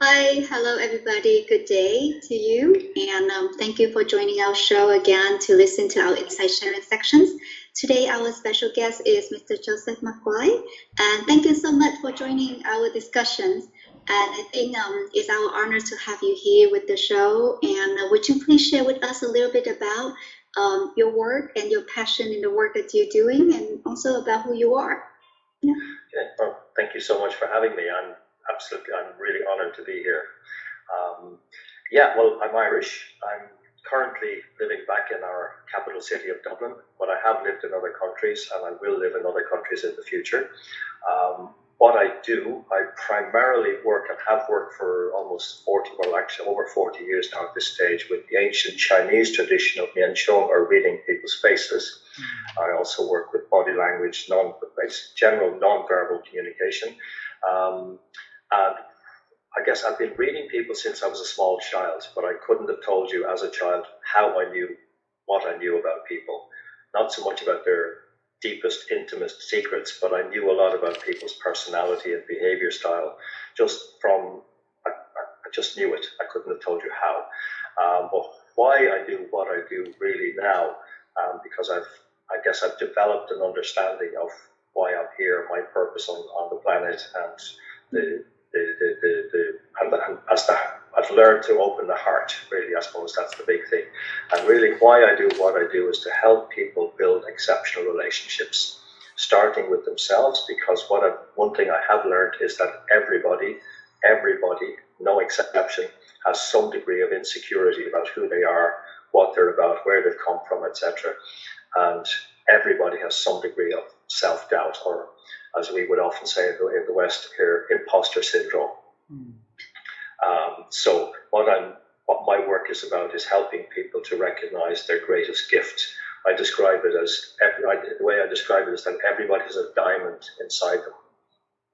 Hi, hello everybody. Good day to you, and thank you for joining our show again to listen to our insight sharing sections. Today, our special guest is Mr. Joseph McGuire, and thank you so much for joining our discussions. And I think it's our honor to have you here with the show. And would you please share with us a little bit about your work and your passion in the work that you're doing, and also about who you are? Yeah. Well, thank you so much for having me. I'm really honored to be here. I'm Irish. I'm currently living back in our capital city of Dublin, but I have lived in other countries and I will live in other countries in the future. What I do, I primarily work and have worked for almost 40, well, actually over 40 years now at this stage, with the ancient Chinese tradition of Mianqiong, or reading people's faces. I also work with body language, general non-verbal communication. And I guess I've been reading people since I was a small child, but I couldn't have told you as a child how I knew what I knew about people. Not so much about their deepest, intimate secrets, but I knew a lot about people's personality and behavior style I just knew it. I couldn't have told you how. But why I do what I do really now, because I guess I've developed an understanding of why I'm here, my purpose on the planet, and the I've learned to open the heart. Really, I suppose that's the big thing. And really, why I do what I do is to help people build exceptional relationships, starting with themselves. Because one thing I have learned is that everybody, no exception, has some degree of insecurity about who they are, what they're about, where they've come from, etc. And everybody has some degree of self-doubt, or as we would often say in the West here, imposter syndrome. So what my work is about is helping people to recognize their greatest gift. I describe it as the way I describe it is that everybody has a diamond inside them,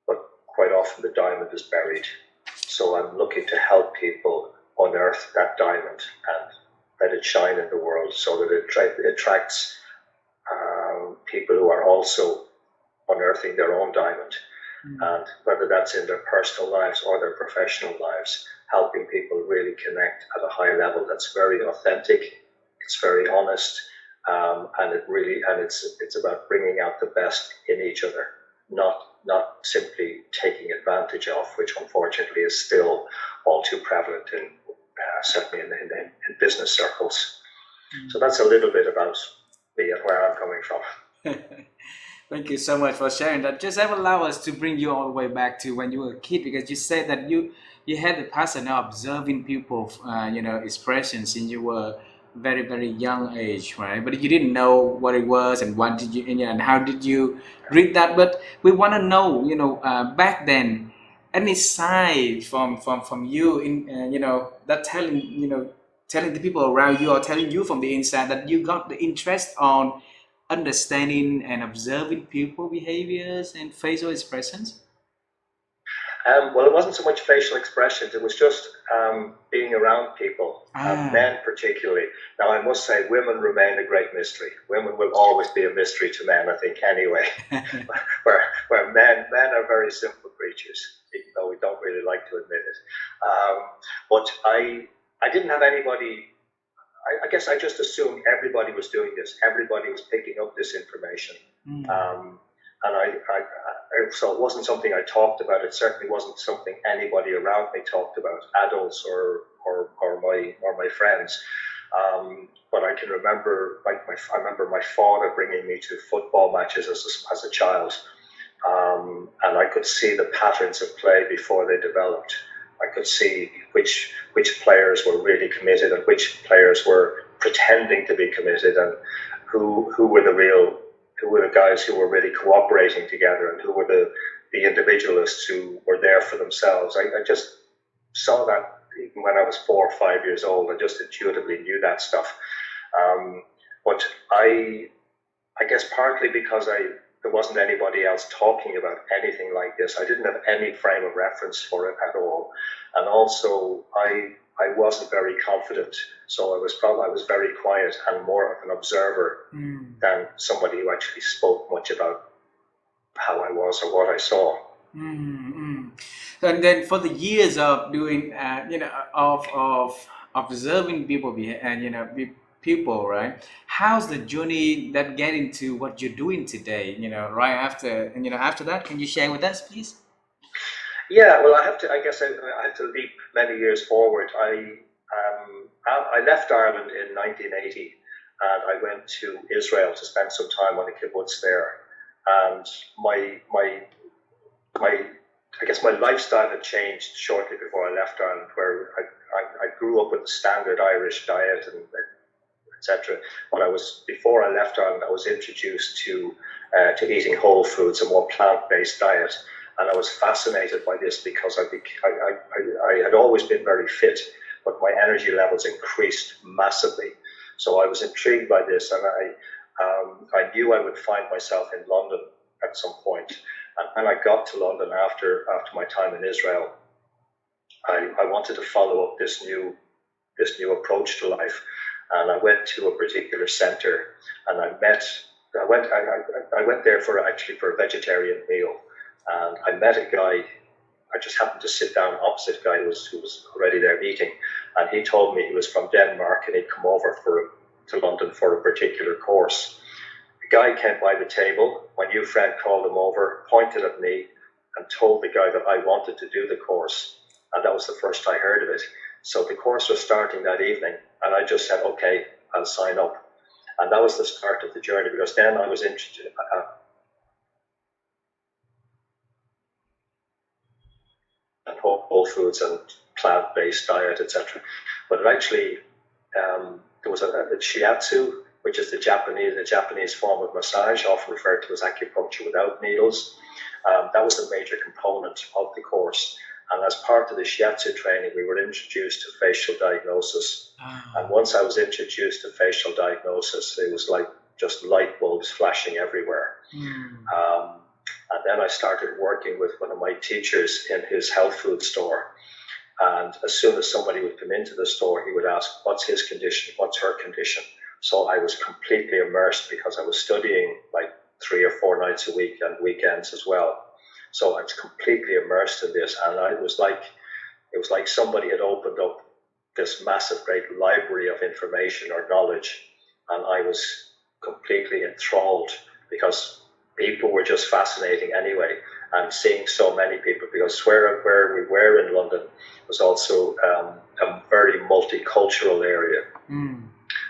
but quite often the diamond is buried. So I'm looking to help people unearth that diamond and let it shine in the world, so that it attracts people who are also unearthing their own diamond. And whether that's in their personal lives or their professional lives, helping people really connect at a high level that's very authentic, it's very honest, and it's about bringing out the best in each other, not simply taking advantage of, which unfortunately is still all too prevalent in certainly in business circles. So that's a little bit about me and where I'm coming from. Thank you so much for sharing that. Just allow us to bring you all the way back to when you were a kid, because you said that you had the passion of observing people, expressions in your very young age, right? But you didn't know what it was and what did you and how did you read that. But we want to know, back then, any sign from you in that telling the people around you or telling you from the inside that you got the interest on understanding and observing people behaviors and facial expressions? Well, it wasn't so much facial expressions. It was just being around people, men particularly. Now, I must say, women remain a great mystery. Women will always be a mystery to men, I think, anyway. where men are very simple creatures, even though we don't really like to admit it. But I didn't have anybody. I guess I just assumed everybody was doing this. Everybody was picking up this information. And so it wasn't something I talked about. It certainly wasn't something anybody around me talked about, adults or my friends. But I can remember, I remember my father bringing me to football matches as a child, and I could see the patterns of play before they developed. I could see which players were really committed and which players were pretending to be committed, and who were the guys who were really cooperating together, and who were the individualists who were there for themselves. I just saw that even when I was 4 or 5 years old. I just intuitively knew that stuff. But I guess partly because there wasn't anybody else talking about anything like this. I didn't have any frame of reference for it at all, and also I wasn't very confident. So I was very quiet and more of an observer than somebody who actually spoke much about how I was or what I saw. And then for the years of doing, of observing people, people, right? How's the journey that get into what you're doing today? Right after, and after that, can you share with us, please? Yeah, well, I guess I have to leap many years forward. I left Ireland in 1980, and I went to Israel to spend some time on a kibbutz there. And my I guess my lifestyle had changed shortly before I left Ireland, where I grew up with the standard Irish diet and etc. But before I left Ireland, I was introduced to eating whole foods, a more plant-based diet, and I was fascinated by this because I had always been very fit, but my energy levels increased massively. So I was intrigued by this, and I knew I would find myself in London at some point. And I got to London after my time in Israel. I wanted to follow up this new approach to life, and I went to a particular centre, and I went there for a vegetarian meal, and I met a guy. I just happened to sit down opposite a guy who was already there eating, and he told me he was from Denmark and he'd come over to London for a particular course. The guy came by the table. My new friend called him over, pointed at me, and told the guy that I wanted to do the course. And that was the first I heard of it. So the course was starting that evening, and I just said, okay, I'll sign up. And that was the start of the journey, because then I was interested in whole foods and plant-based diet, etc. But it actually, there was a shiatsu, which is the Japanese form of massage, often referred to as acupuncture without needles. That was a major component of the course. And as part of the shiatsu training, we were introduced to facial diagnosis. And once I was introduced to facial diagnosis, it was like just light bulbs flashing everywhere. And then I started working with one of my teachers in his health food store. And as soon as somebody would come into the store, he would ask, what's his condition? What's her condition? So I was completely immersed, because I was studying like 3 or 4 nights a week and weekends as well. So I was completely immersed in this, and it was like somebody had opened up this massive, great library of information or knowledge, and I was completely enthralled, because people were just fascinating anyway, and seeing so many people, because where we were in London was also a very multicultural area.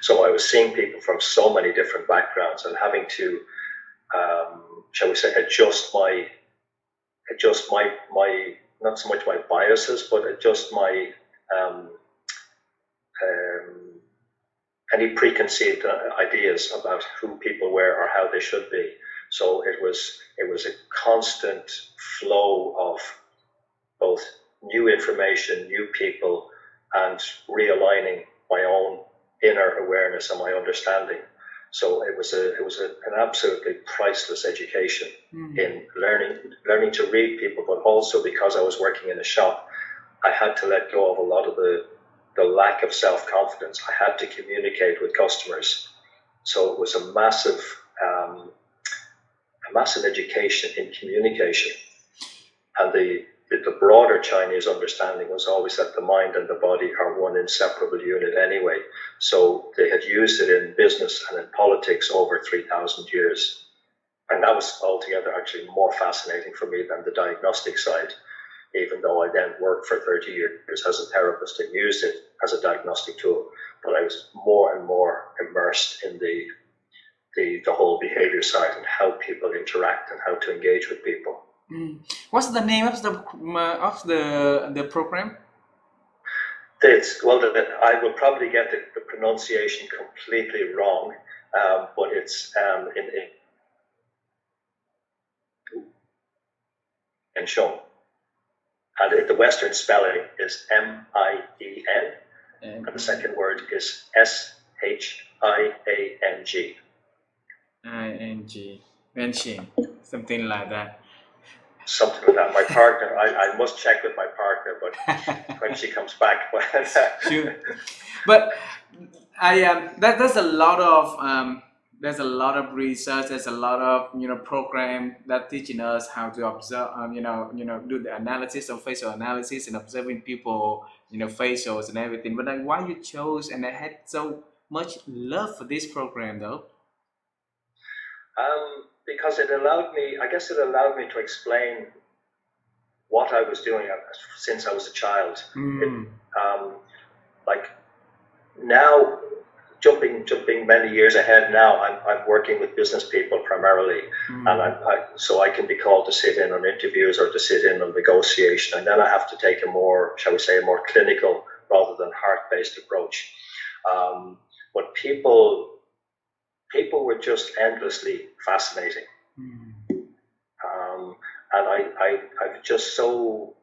So I was seeing people from so many different backgrounds, and having to, shall we say, adjust my not so much my biases, but adjust my any preconceived ideas about who people were or how they should be. So it was a constant flow of both new information, new people, and realigning my own inner awareness and my understanding. So it was an absolutely priceless education in learning to read people, but also because I was working in a shop, I had to let go of a lot of the lack of self-confidence. I had to communicate with customers. So it was a massive education in communication. And the broader Chinese understanding was always that the mind and the body are one inseparable unit anyway. So they had used it in business and in politics over 3,000 years. And that was altogether actually more fascinating for me than the diagnostic side, even though I then worked for 30 years as a therapist and used it as a diagnostic tool. But I was more and more immersed in the whole behavior side and how people interact and how to engage with people. What's the name of the program? I will probably get the pronunciation completely wrong, but it's in Shung. And the Western spelling is M-I-E-N, and the second word is S-H-I-A-N-G. I-N-G. Mention, something like that. Something like that. My partner, I must check with my partner, but when she comes back. Sure. But there's a lot of there's a lot of research, there's a lot of program that teaching us how to observe, do the analysis of facial analysis and observing people, facials and everything. But then why you chose and I had so much love for this program though? Because it allowed me, I guess it allowed me to explain what I was doing since I was a child. Like now, jumping many years ahead now, I'm working with business people primarily, and so I can be called to sit in on interviews or to sit in on negotiation, and then I have to take a more, shall we say, a more clinical rather than heart-based approach. But people were just endlessly fascinating. And I'm just so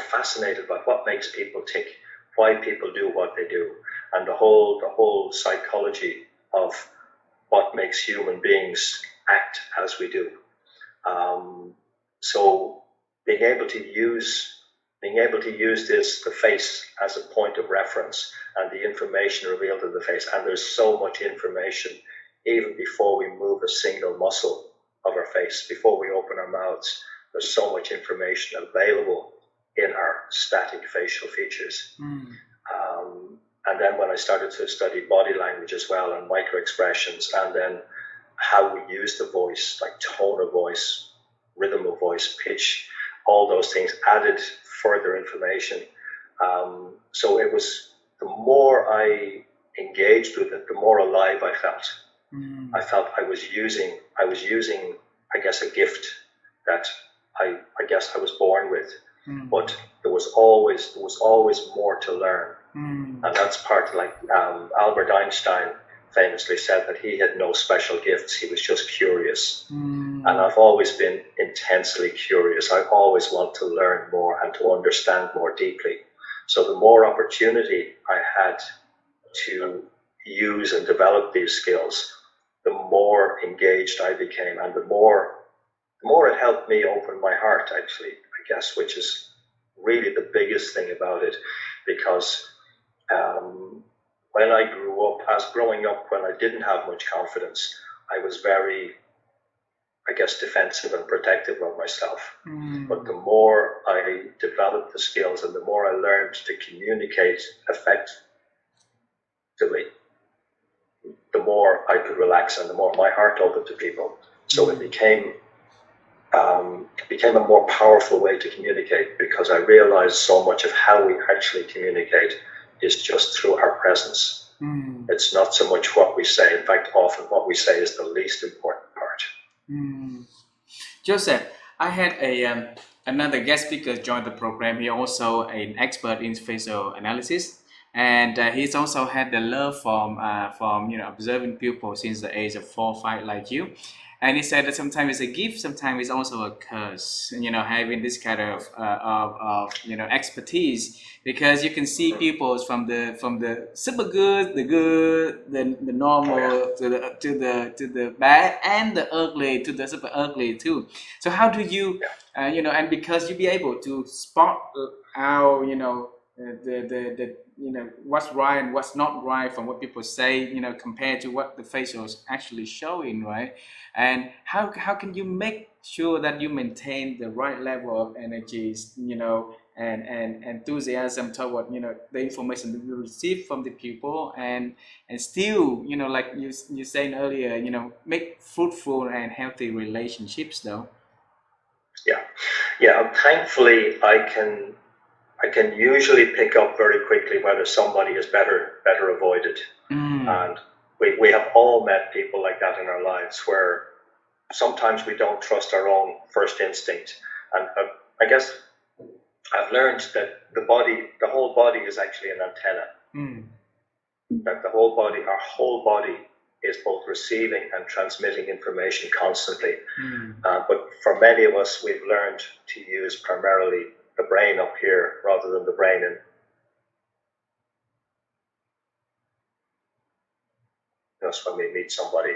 fascinated by what makes people tick, why people do what they do, and the whole psychology of what makes human beings act as we do. So being able to use the face as a point of reference and the information revealed in the face, and there's so much information even before we move a single muscle of our face, before we open our mouths, there's so much information available in our static facial features. And then when I started to study body language as well, and micro expressions, and then how we use the voice, like tone of voice, rhythm of voice, pitch, all those things added further information. So it was, the more I engaged with it, the more alive I felt. I felt I was using, I guess, a gift that I guess I was born with, but there was always more to learn, and that's part, like Albert Einstein famously said that he had no special gifts, he was just curious. And I've always been intensely curious. I always want to learn more and to understand more deeply. So the more opportunity I had to use and develop these skills, the more engaged I became, and the more it helped me open my heart, actually, I guess, which is really the biggest thing about it. Because when I growing up, when I didn't have much confidence, I was very, I guess, defensive and protective of myself. But the more I developed the skills and the more I learned to communicate effectively, the more I could relax and the more my heart opened to people. So it became a more powerful way to communicate, because I realized so much of how we actually communicate is just through our presence. It's not so much what we say. In fact, often what we say is the least important part. Joseph, I had another guest speaker join the program. He also an expert in facial analysis, and he's also had the love from observing people since the age of 4 or 5, like you. And he said that sometimes it's a gift, sometimes it's also a curse. Having this kind of expertise, because you can see people from the super good, the normal, to the bad, and the ugly to the super ugly too. So how do you and because you be able to spot out the what's right and what's not right from what people say, compared to what the facials actually showing, right? And how can you make sure that you maintain the right level of energies, and enthusiasm toward the information that you receive from the people, and still, like you saying earlier, make fruitful and healthy relationships though? Thankfully I can usually pick up very quickly whether somebody is better avoided. And we have all met people like that in our lives, where sometimes we don't trust our own first instinct. And I guess I've learned that the whole body is actually an antenna. That our whole body is both receiving and transmitting information constantly. But for many of us, we've learned to use primarily the brain up here rather than the brain in us when we meet somebody.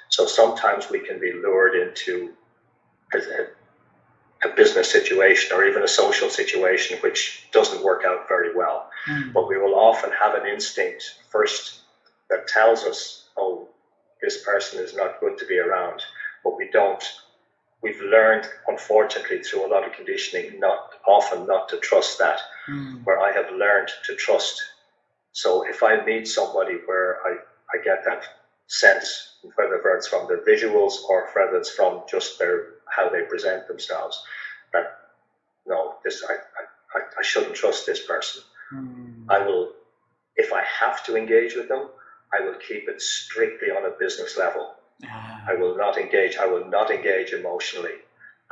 So sometimes we can be lured into a business situation or even a social situation which doesn't work out very well. But we will often have an instinct first that tells us, oh, this person is not good to be around, but we've learned, unfortunately, through a lot of conditioning, not to trust that, where I have learned to trust. So if I meet somebody where I get that sense, whether it's from their visuals or whether it's from just how they present themselves, that no, I shouldn't trust this person. I will, if I have to engage with them, I will keep it strictly on a business level. I will not engage emotionally.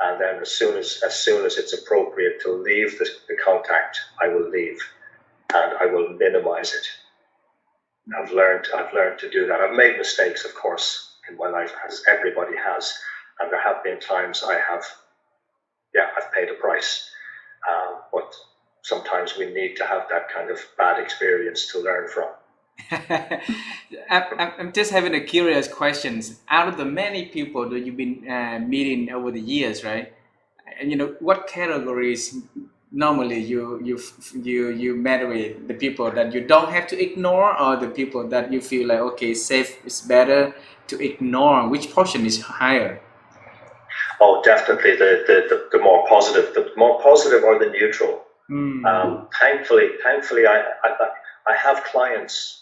And then as soon as it's appropriate to leave the contact, I will leave, and I will minimize it. I've learned to do that. I've made mistakes, of course, in my life, as everybody has, and there have been times I've paid a price. But sometimes we need to have that kind of bad experience to learn from. I'm just having a curious question. Out of the many people that you've been meeting over the years, right? And what categories normally you met with? The people that you don't have to ignore, or the people that you feel like, okay, safe is better to ignore? Which portion is higher? Oh, definitely the more positive. The more positive or the neutral. Thankfully, I have clients.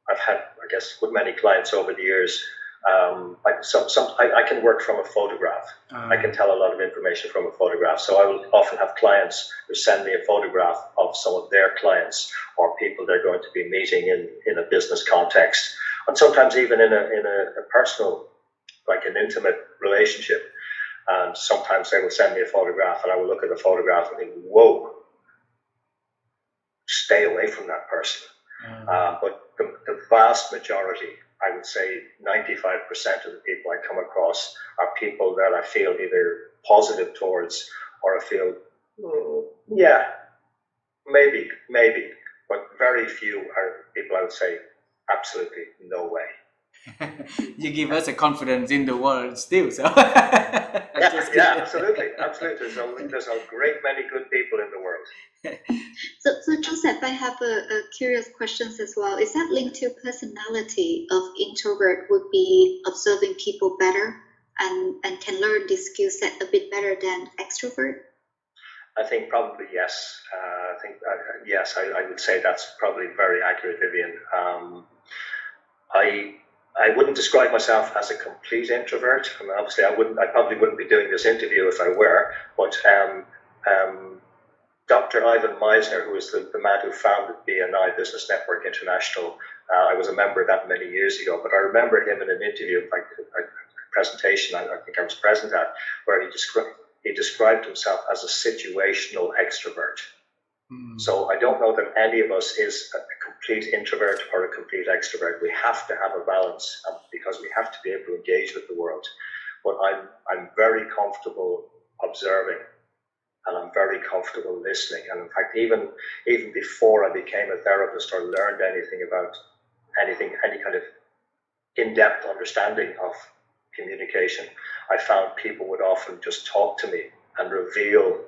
I've had, I guess, with many clients over the years. I can work from a photograph. I can tell a lot of information from a photograph. So I will often have clients who send me a photograph of some of their clients or people they're going to be meeting in a business context, and sometimes even in a personal, like an intimate relationship. And sometimes they will send me a photograph, and I will look at the photograph and think, "Whoa, stay away from that person." But the vast majority, I would say 95% of the people I come across are people that I feel either positive towards, or I feel, maybe, but very few are people I would say, absolutely no way. You give us a confidence in the world still, so. Absolutely. There's a great many good people in the world. So Joseph, I have a curious question as well. Is that linked to personality of introvert would be observing people better and can learn this skill set a bit better than extrovert? I think probably yes. I would say that's probably very accurate, Vivian. I wouldn't describe myself as a complete introvert. I mean, obviously, I probably wouldn't be doing this interview if I were. But Dr. Ivan Meisner, who is the man who founded BNI, Business Network International, I was a member of that many years ago. But I remember him in an interview, like a presentation I think I was present at, where he described himself as a situational extrovert. So I don't know that any of us is a complete introvert or a complete extrovert. We have to have a balance because we have to be able to engage with the world. But I'm very comfortable observing, and I'm very comfortable listening. And in fact, even before I became a therapist or learned anything about any kind of in-depth understanding of communication, I found people would often just talk to me and reveal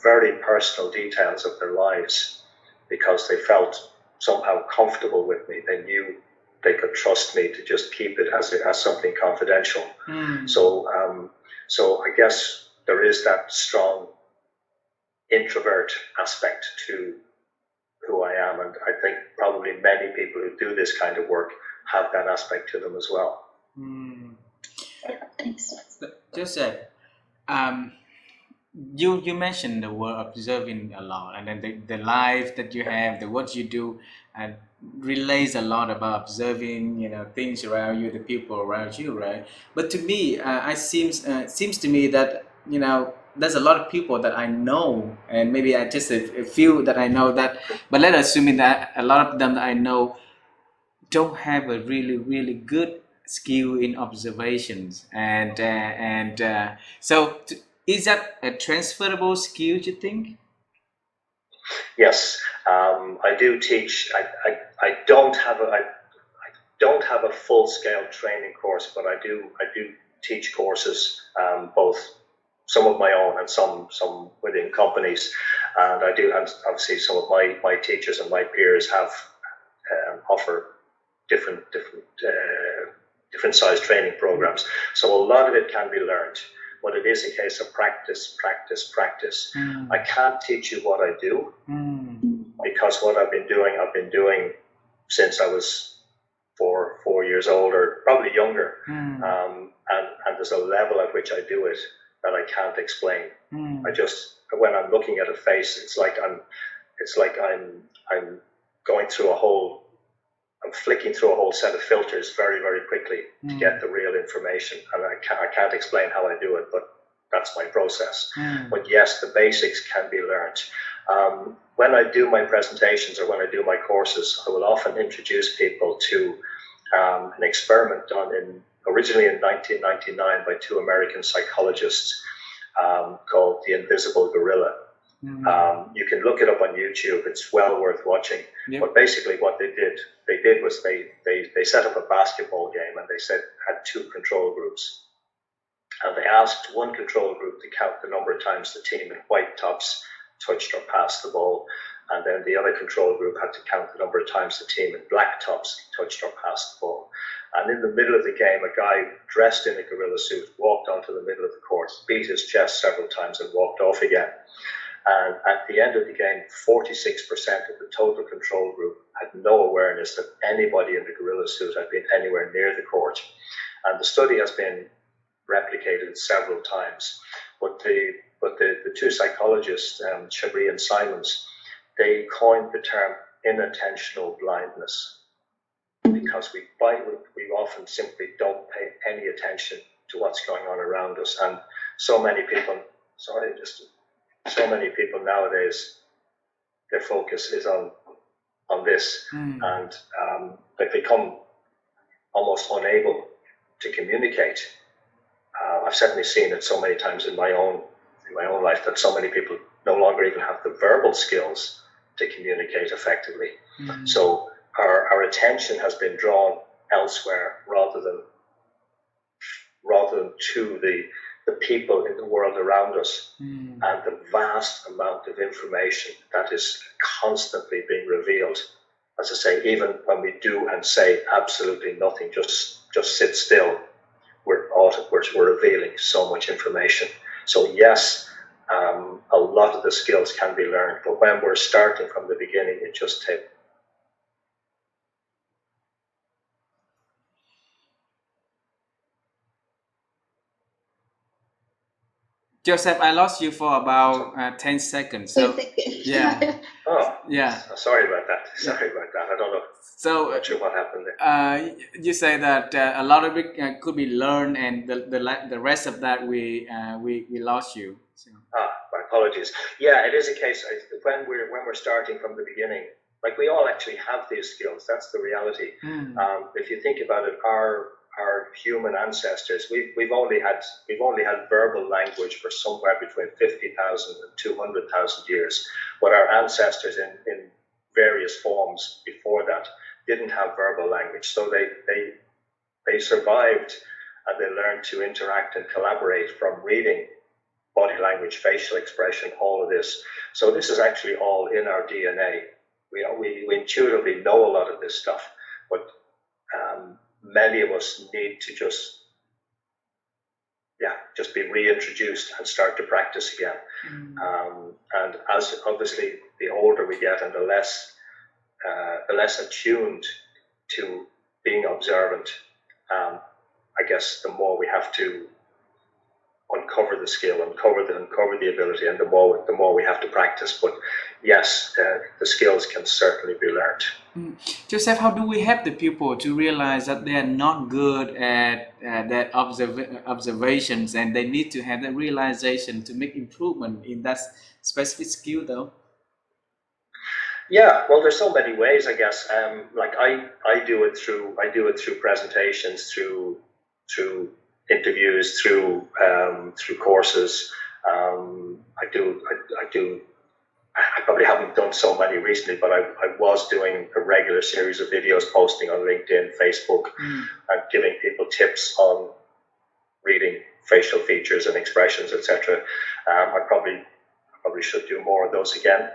very personal details of their lives because they felt somehow comfortable with me. They knew they could trust me to just keep it as something confidential. So I guess there is that strong introvert aspect to who I am, and I think probably many people who do this kind of work have that aspect to them as well. Thanks. Joseph, you mentioned the word observing a lot, and then the life that you have, the what you do, and relays a lot about observing, things around you, the people around you, right? But to me, it seems to me that there's a lot of people that I know, and maybe I just a few that I know that, but let's assume that a lot of them that I know don't have a really good skill in observations, and so. Is that a transferable skill, do you think? Yes, I do teach. I don't have a full-scale training course, but I do teach courses, both some of my own and some within companies. And I do, and obviously some of my teachers and my peers have offer different different size training programs. So a lot of it can be learned, but it is a case of practice, practice, practice. I can't teach you what I do because what I've been doing since I was 4 years old, or probably younger. And there's a level at which I do it that I can't explain. I just, when I'm looking at a face, it's like I'm going through I'm flicking through a whole set of filters very, very quickly to get the real information. And I can't explain how I do it, but that's my process. But yes, the basics can be learned. When I do my presentations or when I do my courses, I will often introduce people to an experiment done originally in 1999 by two American psychologists called The Invisible Gorilla. You can look it up on YouTube. It's well worth watching. Yep. But basically what they did was they set up a basketball game, and they had two control groups. And they asked one control group to count the number of times the team in white tops touched or passed the ball. And then the other control group had to count the number of times the team in black tops touched or passed the ball. And in the middle of the game, a guy dressed in a gorilla suit walked onto the middle of the court, beat his chest several times, and walked off again. And at the end of the game, 46% of the total control group had no awareness that anybody in the gorilla suit had been anywhere near the court. And the study has been replicated several times. But the two psychologists, Chabri and Simons, they coined the term inattentional blindness, because we often simply don't pay any attention to what's going on around us. And so many people nowadays, their focus is on this, and they become almost unable to communicate. I've certainly seen it so many times in my own life that so many people no longer even have the verbal skills to communicate effectively. So our attention has been drawn elsewhere rather than to the people in the world around us, and the vast amount of information that is constantly being revealed. As I say, even when we do and say absolutely nothing, just sit still, we're revealing so much information. So yes, a lot of the skills can be learned, but when we're starting from the beginning, it just takes. Joseph, I lost you for about 10 seconds. So, yeah. Oh, yeah. Sorry about that. I don't know. So, I'm not sure what happened there. You say that a lot of it could be learned, and the rest of that we lost you. So. My apologies. Yeah, it is a case when we're starting from the beginning. Like, we all actually have these skills. That's the reality. If you think about it, our human ancestors, we've only had verbal language for somewhere between 50,000 and 200,000 years. But our ancestors in various forms before that didn't have verbal language, so they survived, and they learned to interact and collaborate from reading body language, facial expression, all of this. So this is actually all in our DNA. We intuitively know a lot of this stuff, but many of us need to just be reintroduced and start to practice again. And as obviously the older we get and the less attuned to being observant, I guess the more we have to uncover the skill, uncover the ability, and the more we have to practice. But yes, the skills can certainly be learned. Joseph, how do we help the people to realize that they are not good at that observations, and they need to have that realization to make improvement in that specific skill, though? Yeah, well, there's so many ways, I guess. Like I do it through presentations, through interviews, through courses. I probably haven't done so many recently, but I was doing a regular series of videos, posting on LinkedIn, Facebook, and giving people tips on reading facial features and expressions, etc. I probably should do more of those again.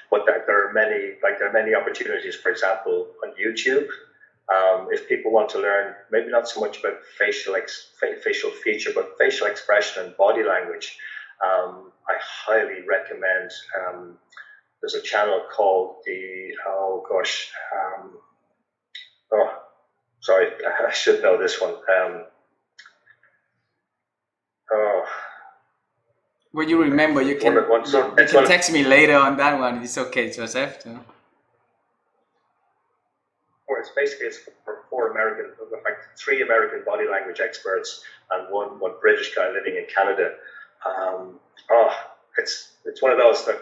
But there are many opportunities. For example, on YouTube, If people want to learn, maybe not so much about facial feature, but facial expression and body language, I highly recommend. There's a channel called sorry, I should know this one. Well, you remember, you can text me later on that one. It's okay, Joseph. It's for three American body language experts and one British guy living in Canada. It's one of those that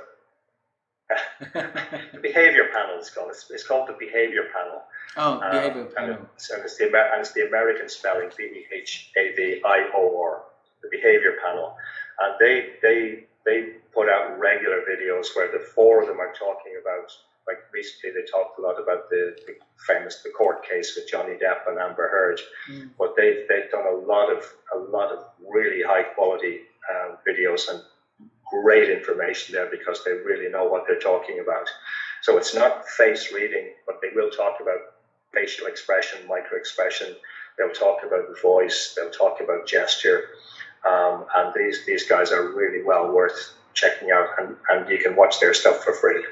the behavior panel is called. It's called the behavior panel. Oh, behavior panel. And it's the American spelling, BEHAVIOR, the behavior panel, and they put out regular videos where the four of them are talking about. Like recently, they talked a lot about the court case with Johnny Depp and Amber Heard, but they've done a lot of really high quality videos and great information there because they really know what they're talking about. So it's not face reading, but they will talk about facial expression, micro expression. They'll talk about the voice. They'll talk about gesture, and these guys are really well worth checking out, and you can watch their stuff for free.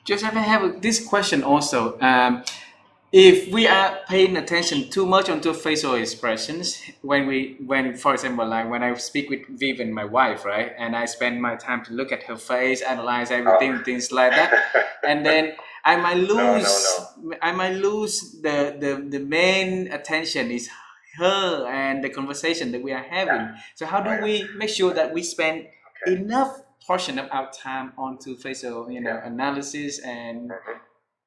Joseph, I have this question also. If we are paying attention too much onto facial expressions, when for example, like when I speak with Vivian, my wife, right, and I spend my time to look at her face, analyze everything, things like that, and then I might lose the main attention is her and the conversation that we are having. So how do we make sure that we spend enough portion of our time onto facial, analysis and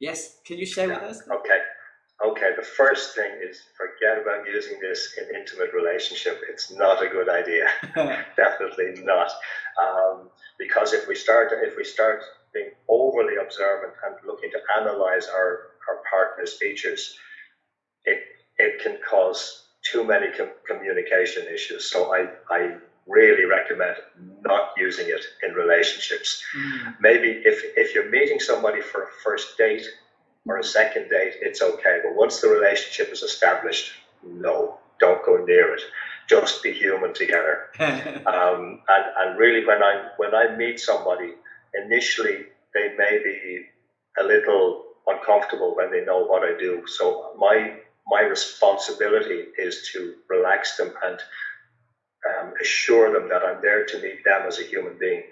yes, can you share with us? Okay. The first thing is forget about using this in intimate relationship. It's not a good idea. Definitely not. Because if we start being overly observant and looking to analyze our partner's features, it can cause too many communication issues. So I really recommend not using it in relationships. Maybe if you're meeting somebody for a first date or a second date, it's okay. But once the relationship is established, no, don't go near it. Just be human together. And really, when I meet somebody, initially they may be a little uncomfortable when they know what I do. So my responsibility is to relax them and assure them that I'm there to meet them as a human being.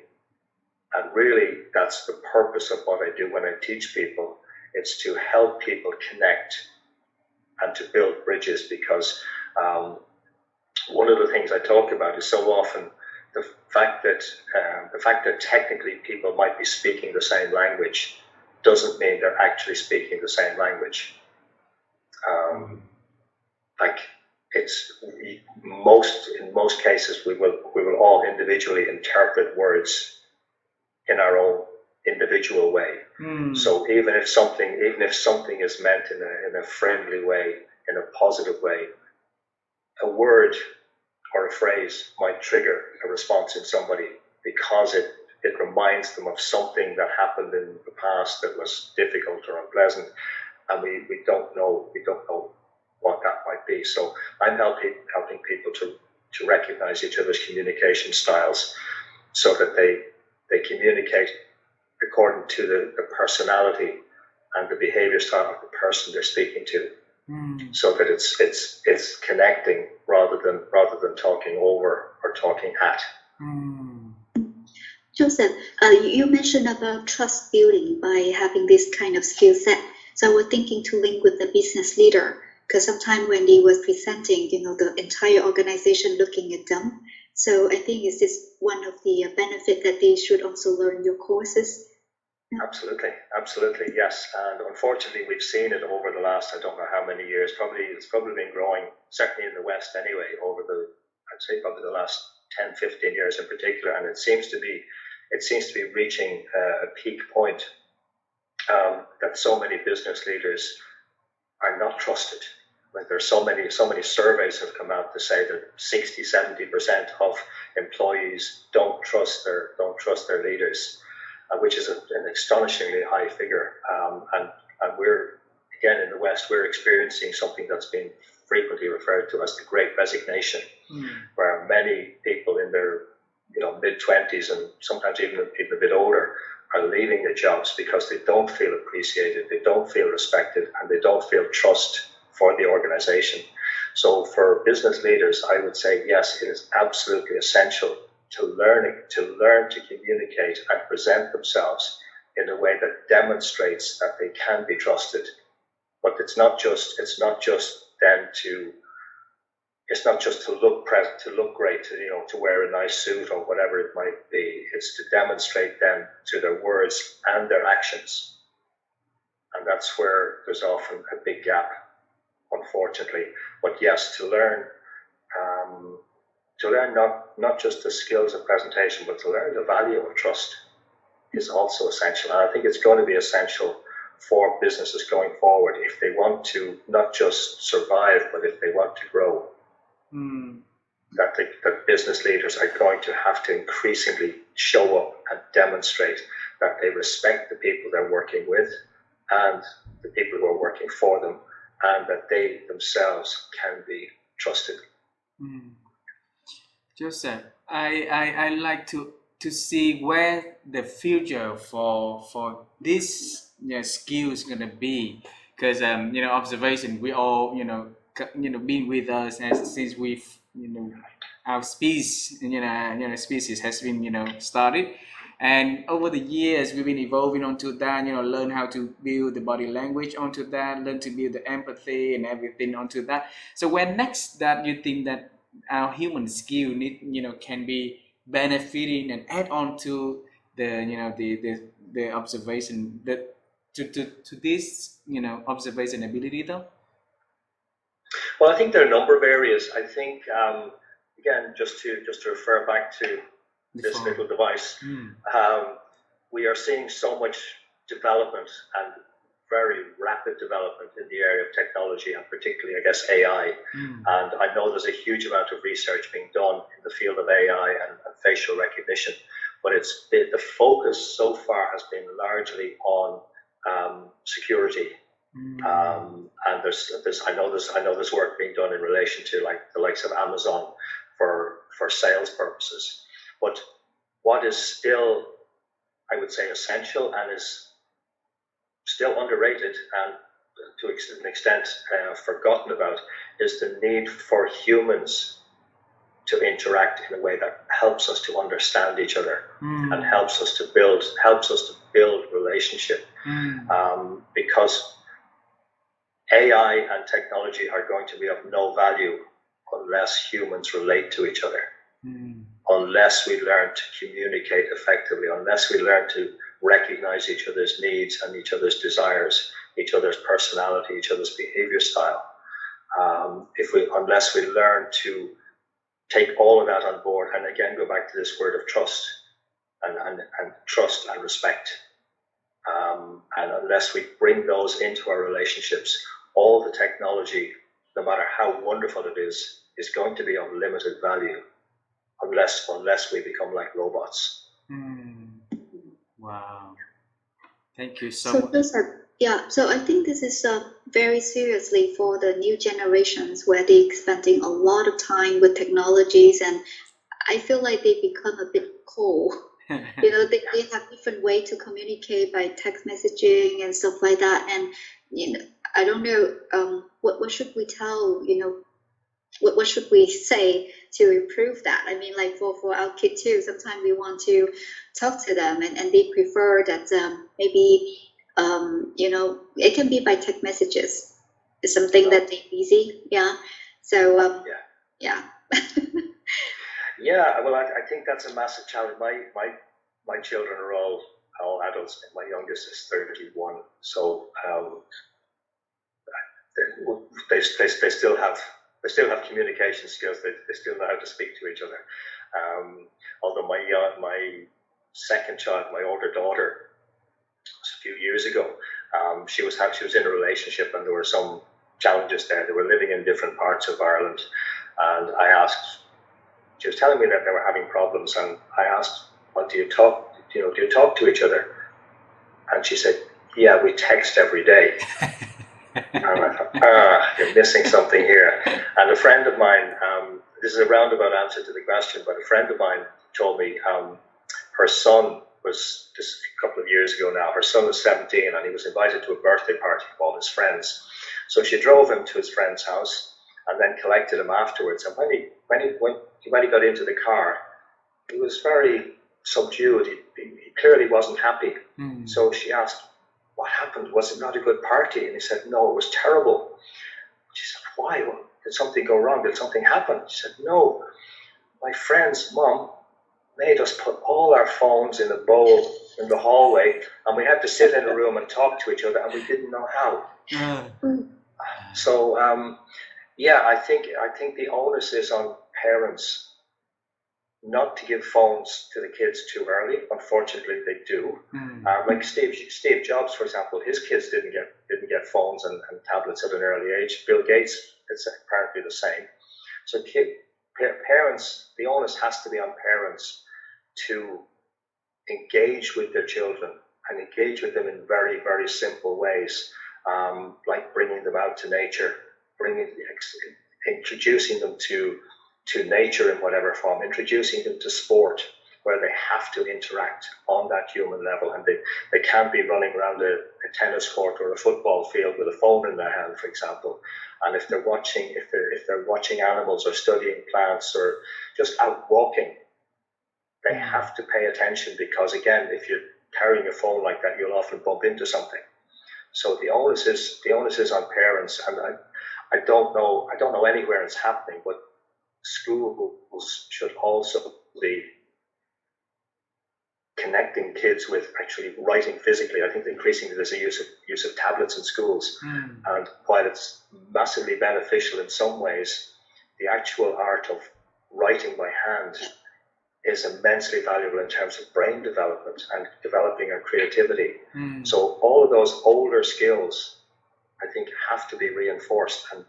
And really, that's the purpose of what I do when I teach people. It's to help people connect and to build bridges, because one of the things I talk about is so often the fact that technically people might be speaking the same language doesn't mean they're actually speaking the same language. In most cases we will all individually interpret words in our own individual way. So even if something is meant in a friendly way, in a positive way, a word or a phrase might trigger a response in somebody because it reminds them of something that happened in the past that was difficult or unpleasant, and we don't know what that might be. So I'm helping people to recognize each other's communication styles so that they communicate according to the personality and the behavior style of the person they're speaking to, so that it's connecting rather than talking over or talking at. Joseph, you mentioned about trust building by having this kind of skill set. So I was thinking to link with the business leader, because sometimes when they were presenting, the entire organization looking at them. So I think is this one of the benefit that they should also learn your courses? Absolutely, yes. And unfortunately, we've seen it over the last, I don't know how many years. It's probably been growing, certainly in the West anyway, I'd say probably the last 10, 15 years in particular. And it seems to be reaching a peak point, that so many business leaders are not trusted. Like there's so many surveys have come out to say that 60-70% of employees don't trust their leaders, which is an astonishingly high figure. And we're again, in the West, we're experiencing something that's been frequently referred to as the Great Resignation, where many people in their mid-20s and sometimes even a bit older are leaving their jobs because they don't feel appreciated, they don't feel respected, and they don't feel trust for the organization. So for business leaders, I would say, yes, it is absolutely essential to learn to communicate and present themselves in a way that demonstrates that they can be trusted. But it's not just to look great, to wear a nice suit or whatever it might be. It's to demonstrate them through their words and their actions. And that's where there's often a big gap, unfortunately. But yes, to learn not just the skills of presentation, but to learn the value of trust is also essential. And I think it's going to be essential for businesses going forward if they want to not just survive, but if they want to grow. That business leaders are going to have to increasingly show up and demonstrate that they respect the people they're working with and the people who are working for them, and that they themselves can be trusted. Joseph, I like to see where the future for this skills gonna be, because observation, we all been with us since we've our species species has been started, and over the years we've been evolving onto that, learn how to build the body language onto that, learn to build the empathy and everything onto that. So when next that you think that our human skill can be benefiting and add on to the observation that to this observation ability though? Well, I think there are a number of areas. I think again, just to refer back to this little device, we are seeing so much development and very rapid development in the area of technology, and particularly, I guess, AI. And I know there's a huge amount of research being done in the field of AI and facial recognition, but the focus so far has been largely on security. And I know there's work being done in relation to the likes of Amazon for sales purposes. But what is still, I would say, essential and is still underrated and to an extent forgotten about is the need for humans to interact in a way that helps us to understand each other and helps us to build relationship. Because AI and technology are going to be of no value unless humans relate to each other, unless we learn to communicate effectively, unless we learn to recognize each other's needs and each other's desires, each other's personality, each other's behavior style. Unless we learn to take all of that on board, and again go back to this word of trust and trust and respect, and unless we bring those into our relationships, all the technology, no matter how wonderful it is going to be of limited value unless we become like robots. Wow. Thank you so much. So I think this is very seriously for the new generations, where they're spending a lot of time with technologies, and I feel like they become a bit cold. They have different way to communicate by text messaging and stuff like that. And I don't know what should we tell, what should we say to improve that? I mean, like for our kids too, sometimes we want to talk to them and they prefer that maybe, it can be by text messages. It's something that they're easy. Yeah. So, yeah. Yeah, well, I think that's a massive challenge. My children are all adults. My youngest is 31, so they still have communication skills. They still know how to speak to each other. Although my second child, my older daughter, a few years ago, she was in a relationship, and there were some challenges there. They were living in different parts of Ireland, and I asked. She was telling me that they were having problems, and I asked, "Well, do you talk to each other?" And she said, "Yeah, we text every day." And I thought, you're missing something here. And a friend of mine, this is a roundabout answer to the question, but a friend of mine told me her son was, just a couple of years ago now, her son was 17 and he was invited to a birthday party of all his friends. So she drove him to his friend's house and then collected him afterwards. And when he got into the car, he was very subdued. He clearly wasn't happy. So she asked, what happened? Was it not a good party? And he said, no, it was terrible. She said, why? Did something go wrong? Did something happen? She said, no, my friend's mum made us put all our phones in a bowl in the hallway, and we had to sit in a room and talk to each other, and we didn't know how. So, yeah, I think the onus is on parents not to give phones to the kids too early. Unfortunately, they do. Like Steve Jobs, for example, his kids didn't get phones and tablets at an early age. Bill Gates, it's apparently the same. So parents, the onus has to be on parents to engage with their children and engage with them in very, very simple ways, like bringing them out to nature, introducing them to nature in whatever form, introducing them to sport where they have to interact on that human level, and they can't be running around a tennis court or a football field with a phone in their hand, for example. And if they're watching animals or studying plants or just out walking, they have to pay attention, because again, if you're carrying a phone like that, you'll often bump into something. So the onus is on parents, and I don't know anywhere it's happening, but schools should also be connecting kids with actually writing physically. I think increasingly there's a use of tablets in schools, and while it's massively beneficial in some ways, the actual art of writing by hand is immensely valuable in terms of brain development and developing our creativity. So all of those older skills, I think, have to be reinforced and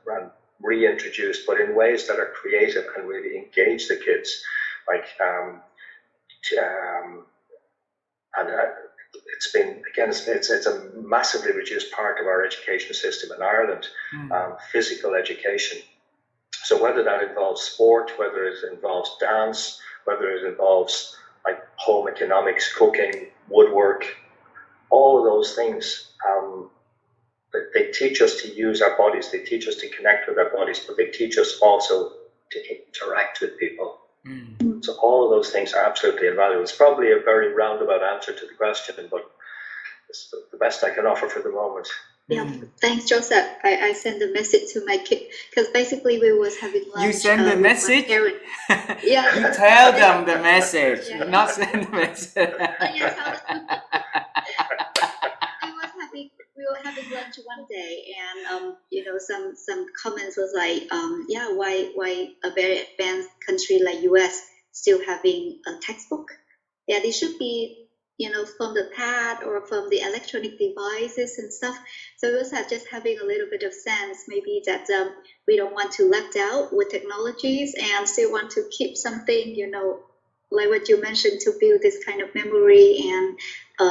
reintroduced, but in ways that are creative and really engage the kids. Like, it's been, again, it's a massively reduced part of our education system in Ireland, physical education. So whether that involves sport, whether it involves dance, whether it involves like home economics, cooking, woodwork, all of those things, they teach us to use our bodies, they teach us to connect with our bodies, but they teach us also to interact with people. So all of those things are absolutely invaluable. It's probably a very roundabout answer to the question, but it's the best I can offer for the moment. Yeah, thanks, Joseph. I sent a message to my kid, because basically we was having lunch. You send the message? Yeah. You tell them the message, not send the message. We were having lunch one day, and some comments was like, why a very advanced country like US still having a textbook? Yeah, they should be from the pad or from the electronic devices and stuff. So it was just having a little bit of sense, maybe that we don't want to left out with technologies and still want to keep something, like what you mentioned, to build this kind of memory and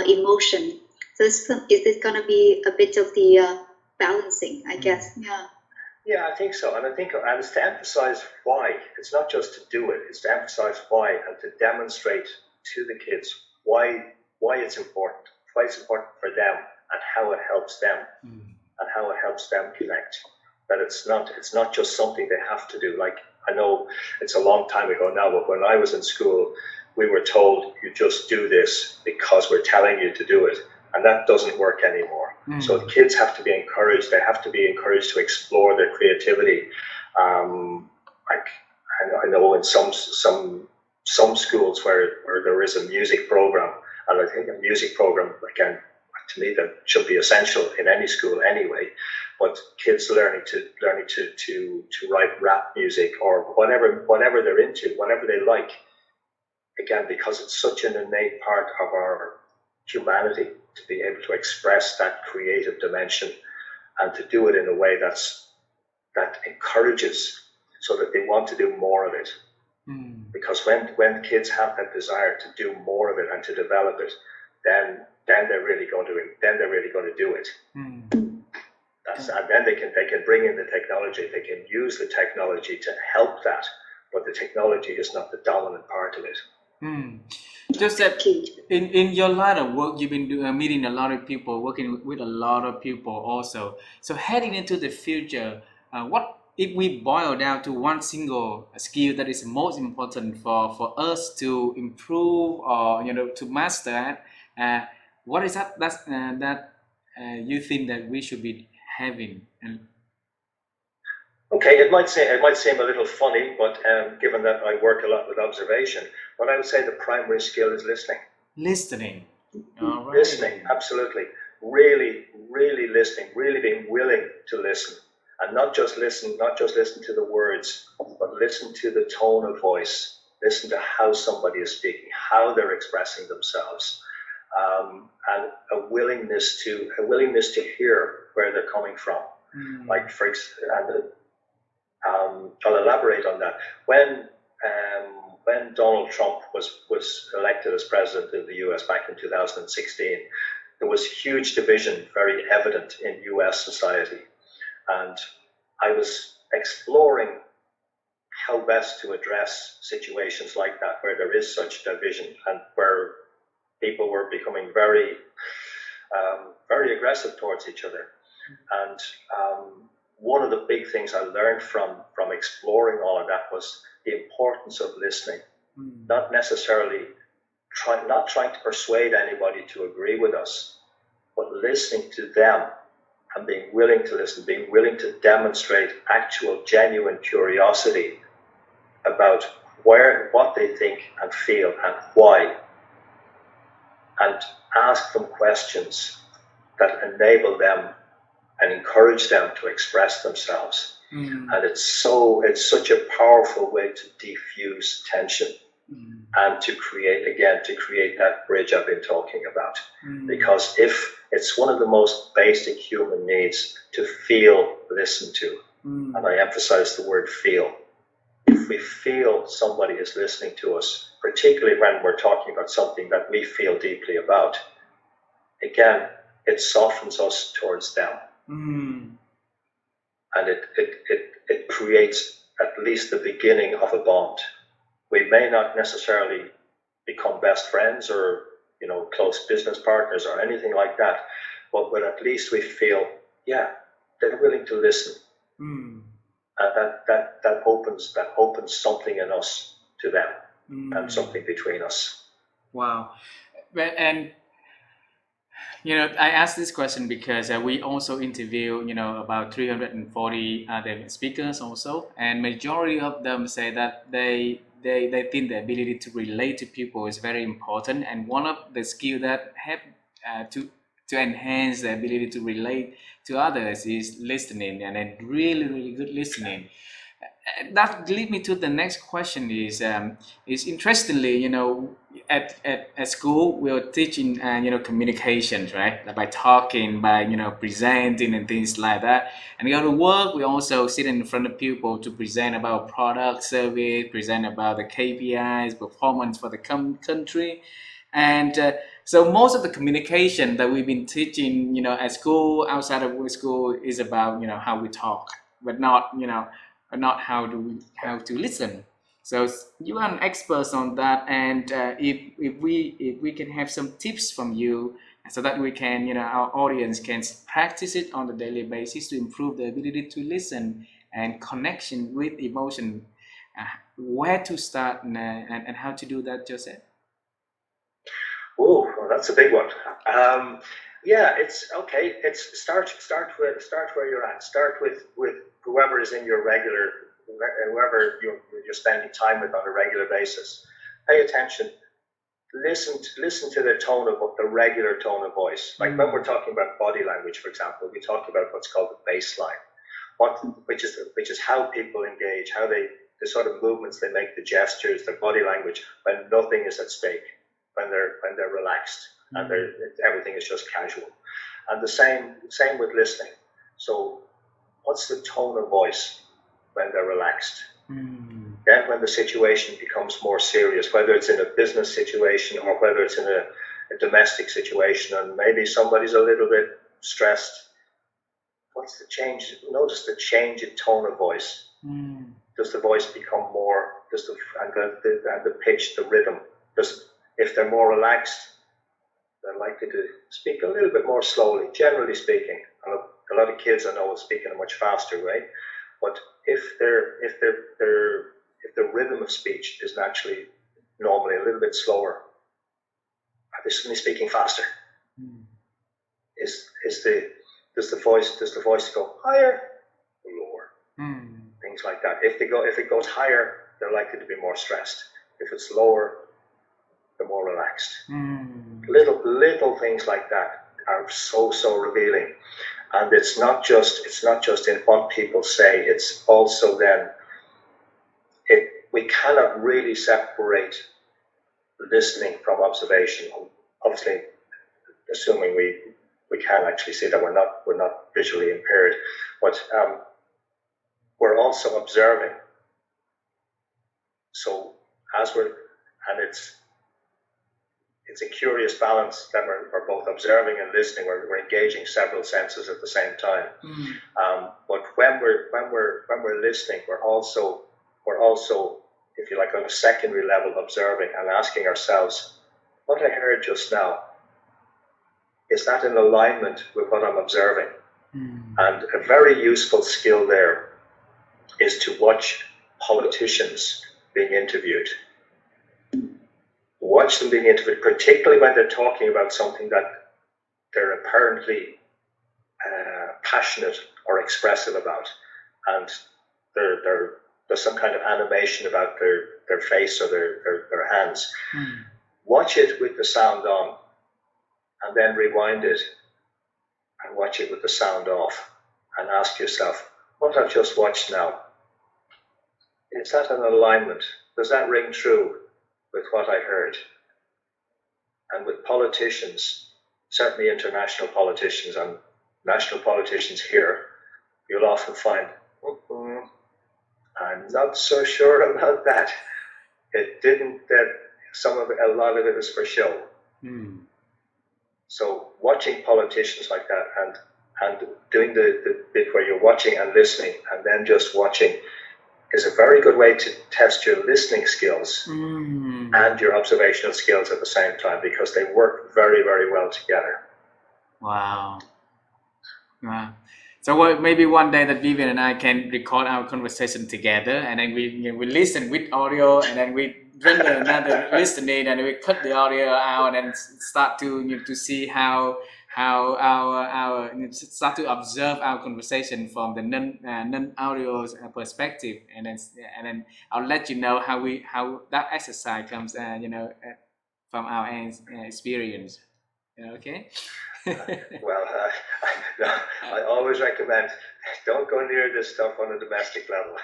emotion. So is this going to be a bit of the balancing, I guess? Yeah, I think so. And I think it's to emphasize why. It's not just to do it, it's to emphasize why and to demonstrate to the kids why it's important for them and how it helps them and how it helps them connect. That it's not just something they have to do. Like, I know it's a long time ago now, but when I was in school, we were told you just do this because we're telling you to do it. And that doesn't work anymore. So the kids have to be encouraged. They have to be encouraged to explore their creativity. Like, I know in some schools where there is a music program, and I think a music program, again, to me, that should be essential in any school anyway. But kids learning to write rap music or whatever they're into, whatever they like, again, because it's such an innate part of our humanity to be able to express that creative dimension and to do it in a way that encourages, so that they want to do more of it. Because when kids have that desire to do more of it and to develop it, then they're really going to do it. And then they can bring in the technology. They can use the technology to help that, but the technology is not the dominant part of it. Just that in your line of work, you've been meeting a lot of people, working with a lot of people also. So heading into the future, what if we boil down to one single skill that is most important for us to improve or to master? What is that that you think that we should be having? Okay, it might seem a little funny, but given that I work a lot with observation, but I would say the primary skill is listening. Listening. All right. Listening, absolutely. Really, really listening, really being willing to listen. And not just listen to the words, but listen to the tone of voice. Listen to how somebody is speaking, how they're expressing themselves. And a willingness to hear where they're coming from. Like I'll elaborate on that. When Donald Trump was elected as president of the U.S. back in 2016, there was huge division, very evident in U.S. society, and I was exploring how best to address situations like that, where there is such division and where people were becoming very, very aggressive towards each other. And one of the big things I learned from exploring all of that was the importance of listening, not necessarily not trying to persuade anybody to agree with us, but listening to them and being willing to listen, being willing to demonstrate actual, genuine curiosity about what they think and feel and why, and ask them questions that enable them and encourage them to express themselves. And it's such a powerful way to defuse tension and to create that bridge I've been talking about. Because if it's one of the most basic human needs to feel listened to, and I emphasize the word feel. If we feel somebody is listening to us, particularly when we're talking about something that we feel deeply about, again, it softens us towards them. And it creates at least the beginning of a bond. We may not necessarily become best friends or close business partners or anything like that, but at least we feel, yeah, they're willing to listen. And that opens something in us to them and something between us. Wow. And I asked this question because we also interview, about 340 other speakers also, and majority of them say that they think the ability to relate to people is very important, and one of the skills that have to enhance the ability to relate to others is listening, and then really, really good listening. That leads me to the next question is interestingly, at school we are teaching communications, right? By talking, by presenting and things like that. And we go to work, we also sit in front of people to present about product, service, present about the KPIs, performance for the country. And so most of the communication that we've been teaching, at school, outside of school, is about how we talk, but not not how to listen. So you are an expert on that, and if we can have some tips from you, so that we can our audience can practice it on a daily basis to improve the ability to listen and connection with emotion, where to start and how to do that, Joseph? Oh, well, that's a big one. Yeah, it's okay. It's start where you're at. Start with whoever is in your whoever you're spending time with on a regular basis. Pay attention. Listen to the regular tone of voice. Like when we're talking about body language, for example, we talk about what's called the baseline, which is how people engage, how the sort of movements they make, the gestures, their body language when nothing is at stake, when they're relaxed and everything is just casual. And the same with listening. So what's the tone of voice when they're relaxed? Then when the situation becomes more serious, whether it's in a business situation or whether it's in a domestic situation and maybe somebody's a little bit stressed, what's the change? Notice the change in tone of voice. Does the voice become more? Does the pitch, the rhythm? If they're more relaxed, they're likely to speak a little bit more slowly. Generally speaking, a lot of kids I know will speak in a much faster way. But if the rhythm of speech is normally a little bit slower, are they suddenly speaking faster? Does the voice go higher or lower? Things like that. If it goes higher, they're likely to be more stressed. If it's lower, they're more relaxed. Little things like that are so revealing. And it's not just in what people say. It's also then we cannot really separate listening from observation. Obviously, assuming we can actually see that we're not visually impaired, but we're also observing. So it's a curious balance that we're both observing and listening. We're engaging several senses at the same time. But when we're listening, we're also, if you like, on a secondary level, observing and asking ourselves, what I heard just now, is that in alignment with what I'm observing? And a very useful skill there is to watch politicians being interviewed. Watch them being interviewed, particularly when they're talking about something that they're apparently passionate or expressive about, and there's some kind of animation about their face or their hands. Watch it with the sound on, and then rewind it and watch it with the sound off, and ask yourself, what I've just watched now, is that an alignment? Does that ring true with what I heard? And with politicians, certainly international politicians and national politicians here, you'll often find, I'm not so sure about that. It didn't, a lot of it is for show. So watching politicians like that and doing the bit where you're watching and listening and then just watching is a very good way to test your listening skills and your observational skills at the same time, because they work very, very well together. Wow. So maybe one day that Vivian and I can record our conversation together, and then we listen with audio, and then we render another listening, and we cut the audio out, and start to see how our start to observe our conversation from the non audio perspective, and then I'll let you know how that exercise comes from our experience. Okay. Well, I always recommend don't go near this stuff on a domestic level.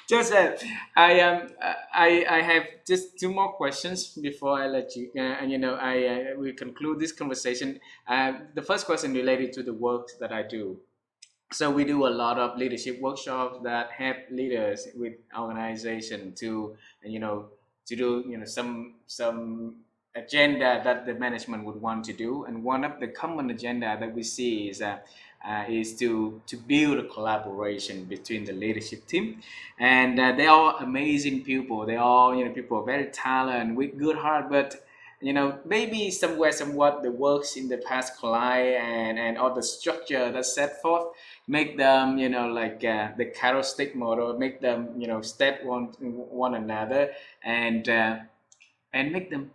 Joseph, I have just two more questions before I let you. We conclude this conversation. The first question related to the work that I do. So we do a lot of leadership workshops that help leaders with organization to do some agenda that the management would want to do, and one of the common agenda that we see is to build a collaboration between the leadership team, and they are amazing people. They all people very talented with good heart, but maybe somewhat the works in the past collide and all the structure that's set forth make them the carrot stick model, make them step one another, and make them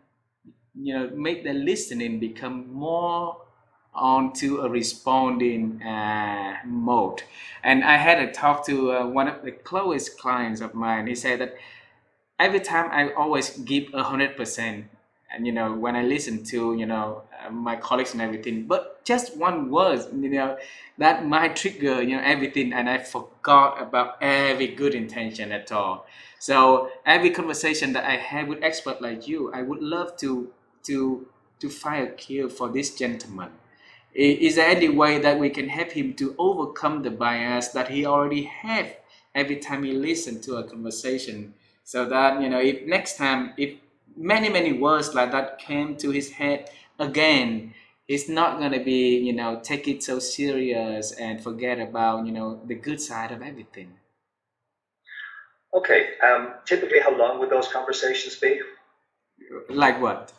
make the listening become more onto a responding mode. And I had a talk to one of the closest clients of mine. He said that every time I always give 100%, and when I listen to my colleagues and everything, but just one word that might trigger everything, and I forgot about every good intention at all. So every conversation that I have with experts like you, I would love to find a cure for this gentleman. Is there any way that we can help him to overcome the bias that he already have every time he listens to a conversation, so that if next time, if many words like that came to his head again, it's not going to be, take it so serious and forget about, the good side of everything. Okay. Typically, how long would those conversations be? Like what?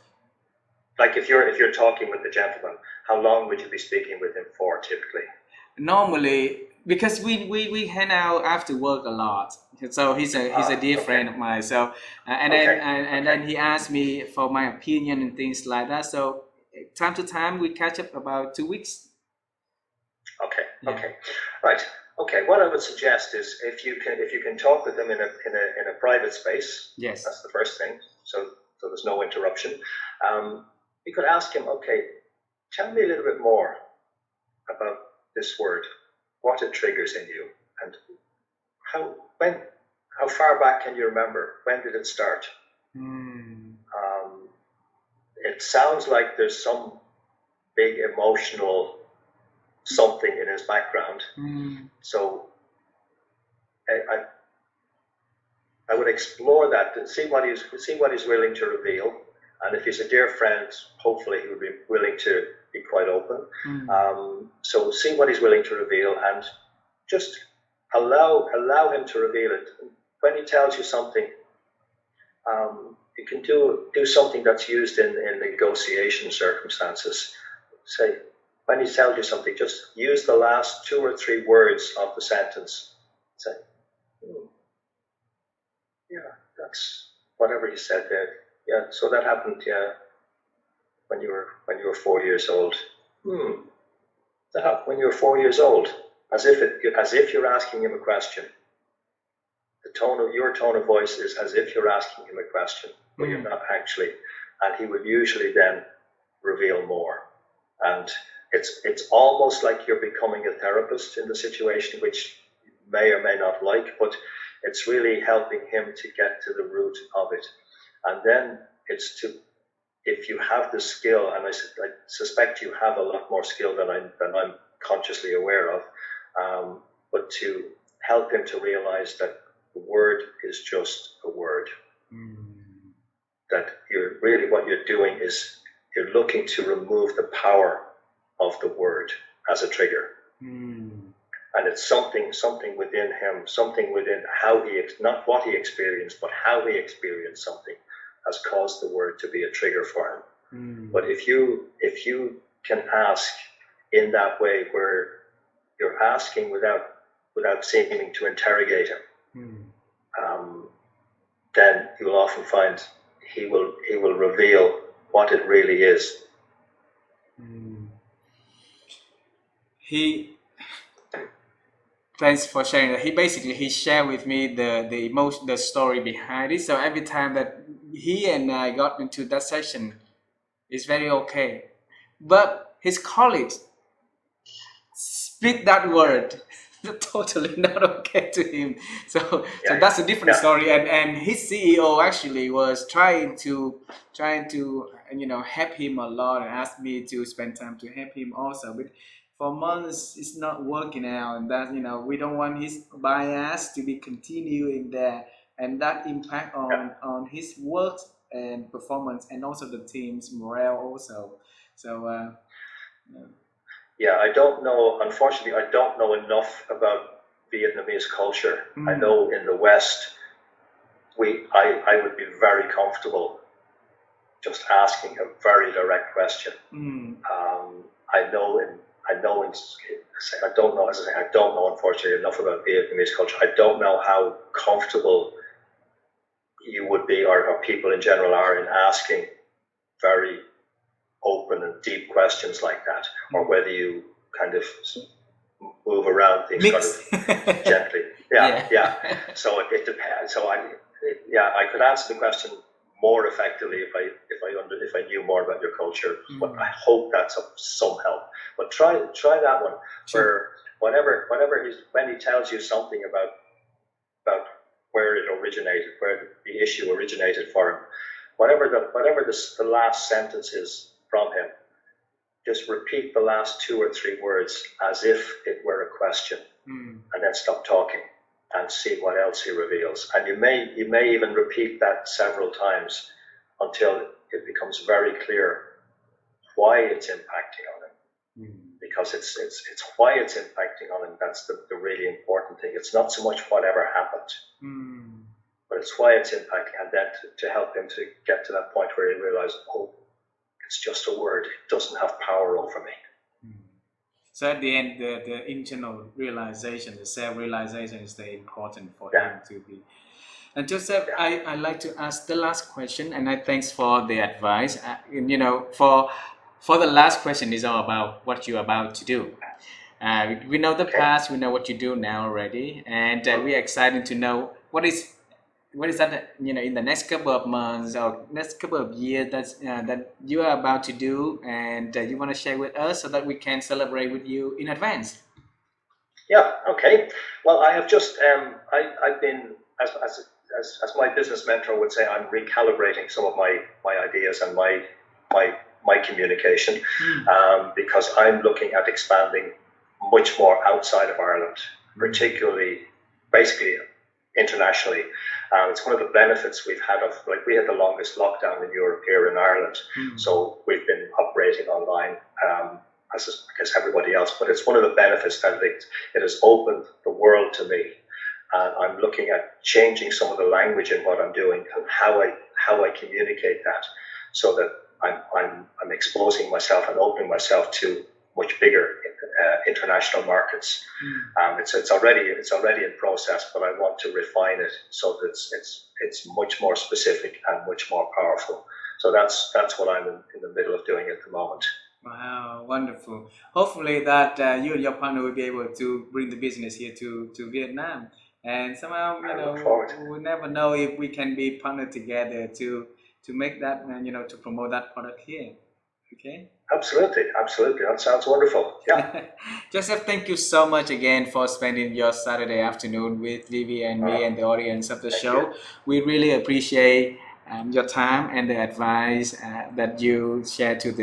Like if you're talking with the gentleman, how long would you be speaking with him for typically? Normally, because we hang out after work a lot, so he's a dear friend of mine. So then he asked me for my opinion and things like that. So time to time we catch up about 2 weeks. Okay. Yeah. Okay. Right. Okay. What I would suggest is if you can talk with them in a private space. Yes. That's the first thing. So there's no interruption. You could ask him, okay, tell me a little bit more about this word, what it triggers in you, and how far back can you remember? When did it start? It sounds like there's some big emotional something in his background. So I would explore that and see what he's willing to reveal. And if he's a dear friend, hopefully he would be willing to be quite open. So see what he's willing to reveal and just allow him to reveal it. When he tells you something, you can do something that's used in negotiation circumstances. Say, when he tells you something, just use the last 2 or 3 words of the sentence. Say, yeah, that's whatever he said there. Yeah, so that happened. Yeah, when you were 4 years old. That happened when you were 4 years old, as if you're asking him a question. Your tone of voice is as if you're asking him a question, but you're not actually. And he would usually then reveal more. And it's almost like you're becoming a therapist in the situation, which you may or may not like, but it's really helping him to get to the root of it. And then if you have the skill, and I suspect you have a lot more skill than I'm consciously aware of, but to help him to realize that the word is just a word. That what you're doing is you're looking to remove the power of the word as a trigger. And it's something within him, something within how not what he experienced, but how he experienced something has caused the word to be a trigger for him. But if you can ask in that way where you're asking without seeming to interrogate him, then you will often find he will reveal what it really is. Thanks for sharing that. He shared with me the story behind it. So every time that he and I got into that session, it's very okay. But his colleagues speak that word totally not okay to him. So that's a different story. And his CEO actually was trying to help him a lot and asked me to spend time to help him also. But for months it's not working out, and that we don't want his bias to be continuing there, and that impact on his work and performance, and also the team's morale also. So I don't know. Unfortunately, I don't know enough about Vietnamese culture. I know in the West, I would be very comfortable just asking a very direct question. I don't know. As I say, I don't know, unfortunately, enough about Vietnamese culture. I don't know how comfortable you would be, or people in general are, in asking very open and deep questions like that, or whether you kind of move around things kind of gently. Yeah. So it depends. So I could answer the question more effectively if I knew more about your culture. But I hope that's of some help. But try that one. Sure. Where when he tells you something about where it originated, where the issue originated for him, whatever the last sentence is from him, just repeat the last 2 or 3 words as if it were a question, and then stop talking and see what else he reveals. And you may even repeat that several times until it becomes very clear why it's impacting on him. Because it's why it's impacting on him that's the really important thing. It's not so much whatever happened, but it's why it's impacting, and then to help him to get to that point where he realizes, oh, it's just a word. It doesn't have power over me. So at the end, the internal realization, the self-realization is very important for him to be. And Joseph, I like to ask the last question, and I thanks for the advice. For the last question is all about what you're about to do. We know the past, we know what you do now already, and we're excited to know what is that in the next couple of months or next couple of years that you are about to do, and you want to share with us so that we can celebrate with you in advance. Yeah. Okay. Well, I have just I've been as my business mentor would say, I'm recalibrating some of my ideas and my communication, because I'm looking at expanding much more outside of Ireland, particularly, basically, internationally. It's one of the benefits we've had of, like, we had the longest lockdown in Europe here in Ireland, so we've been operating online as everybody else. But it's one of the benefits that it has opened the world to me. And I'm looking at changing some of the language in what I'm doing and how I communicate that, so that I'm exposing myself and opening myself to much bigger international markets. It's already in process, but I want to refine it so that it's much more specific and much more powerful. So that's what I'm in the middle of doing at the moment. Wow, wonderful. Hopefully that you and your partner will be able to bring the business here to Vietnam. And somehow, we'll never know if we can be partnered together to make that, to promote that product here. Okay? Absolutely. That sounds wonderful. Yeah. Joseph, thank you so much again for spending your Saturday afternoon with Vivi and me and the audience of the show. We really appreciate your time and the advice that you shared to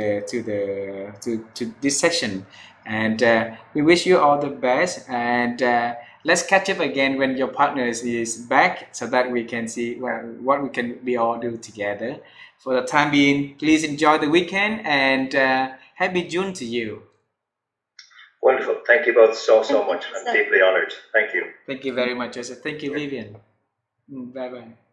this session. And we wish you all the best. And let's catch up again when your partner is back, so that we can see what we can all do together. For the time being, please enjoy the weekend, and happy June to you. Wonderful. Thank you both so much. I'm deeply honored. Thank you. Thank you very much, Joseph. Thank you, Vivian. Bye-bye.